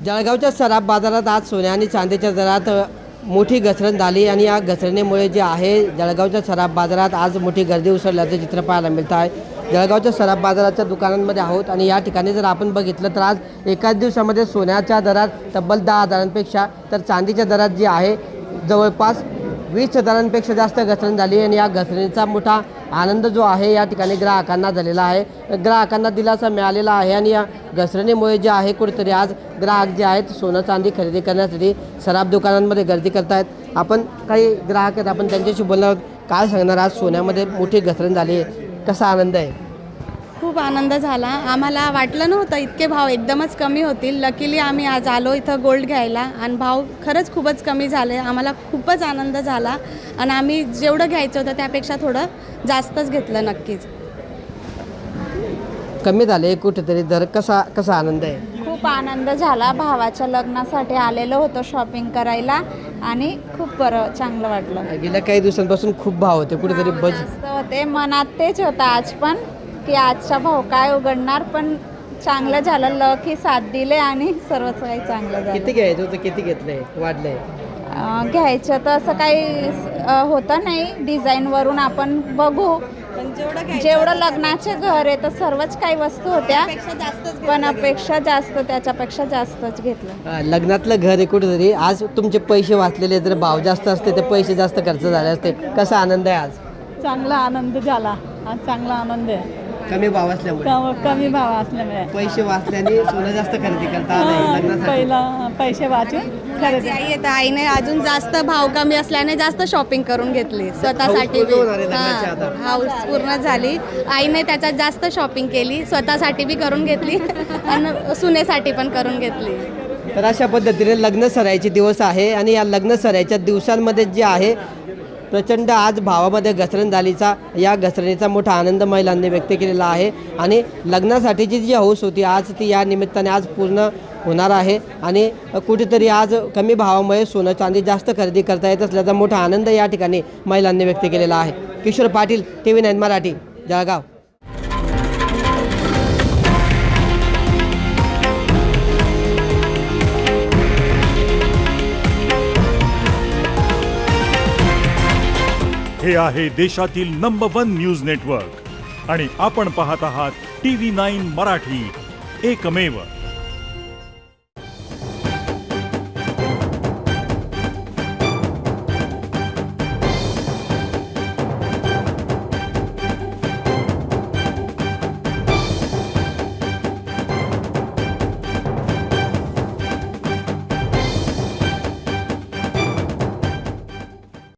जळगावच्या सराफ बाजारात आज सोन्या आणि चांदीच्या दरात मोठी घसरण झाली आणि या घसरणीमुळे जे आहे जळगावच्या सराफ बाजारात आज मोठी गर्दी उसळल्याचं चित्र पाहायला मिळतं आहे। जळगावच्या सराफ बाजाराच्या दुकानांमध्ये आहोत आणि या ठिकाणी जर आपण बघितलं तर आज एकाच दिवसामध्ये सोन्याच्या दरात तब्बल 10,000पेक्षा तर चांदीच्या दरात जी आहे जवळपास 20,000पेक्षा जास्त घसरण झाली आणि या घसरणीचा मोठा आनंद जो आहे या ठिकाणी ग्राहकांना झालेला आहे। ग्राहकांना दिलासा मिळालेला आहे आणि या घसरणीमुळे जे आहे कुठेतरी आज ग्राहक जे आहेत सोनं चांदी खरेदी करण्यासाठी सराफ दुकानांमध्ये गर्दी करत आहेत। आपण काही ग्राहक आहेत, आपण त्यांच्याशी बोलणार आहोत। काय सांगणार, आज सोन्यामध्ये मोठी घसरण झाली आहे, कसा आनंद आहे? खूप आनंद झाला। आम्हाला वाटलं नव्हतं इतके भाव एकदमच कमी होतील। लकीली आम्ही आज आलो इथं गोल्ड घ्यायला आणि भाव खरंच खूपच कमी झाले। आम्हाला खूपच आनंद झाला आणि आम्ही जेवढं घ्यायचं होतं त्यापेक्षा थोडं जास्तच घेतलं। नक्कीच कमी झाले कुठेतरी दर, कसा आनंद आहे? खूप आनंद झाला। भावाच्या लग्नासाठी आलेलो होतो शॉपिंग करायला आणि खूप बरं चांगलं वाटलं। गेल्या काही दिवसांपासून खूप भाव होते, कुठेतरी जास्त होते, मनात तेच होतं आज पण की आजचा भाव काय उघडणार, पण चांगलं झालं। लकी साथ दिले आणि सर्वच काही चांगलं झालं। किती घ्यायचं होतं, किती घेतलंय, वाढलंय? घ्यायचं तर असं काही होतं नाही, डिझाईनवरून आपण बघू। जेवढं लग्नाचे घर आहे तर सर्वच काही वस्तू होत्या, पण अपेक्षा जास्त, त्याच्यापेक्षा जास्तच घेतलं। लग्नातलं घर आहे कुठेतरी, आज तुमचे पैसे वाचलेले, जर भाव जास्त असते तर पैसे जास्त खर्च झाले असते, कसा आनंद आहे आज? चांगला आनंद झाला। आज चांगला आनंद आहे, कमी भाव असल्यामुळे, कमी भाव असल्यामुळे पैसे वाचल्याने सोनं जास्त खरेदी करता नाही लग्नासाठी। पहिला पैसे वाचून खरेदी। आई येतं, आईने अजून जास्त भाव कमी असल्याने जास्त शॉपिंग करून घेतली स्वतःसाठी। पूर्ण होणार आहे लग्नाच्या आता। हाऊस पूर्ण झाली। आईने त्याच्यात जास्त शॉपिंग केली, स्वतःसाठी बी करून घेतली आणि सुनेसाठी पण करून घेतली। तर अशा पद्धतीने लग्न सराईचे दिवस आहे आणि या लग्न सराईच्या दिवसांमध्ये जे आहे प्रचंड आज भावामध्ये घसरण झालीचा, या घसरणीचा मोठा आनंद महिलांनी व्यक्त केलेला आहे आणि लग्नासाठीची जी हौस होती आज ती या निमित्ताने आज पूर्ण होणार आहे आणि कुठेतरी आज कमी भावामुळे सोनं चांदी जास्त खरेदी करता येत असल्याचा मोठा आनंद या ठिकाणी महिलांनी व्यक्त केलेला आहे। किशोर पाटील, TV9 मराठी, जळगाव। हे आहे देशातील नंबर 1 न्यूज नेटवर्क आणि आपण पाहत आहात TV9 मराठी, एकमेव।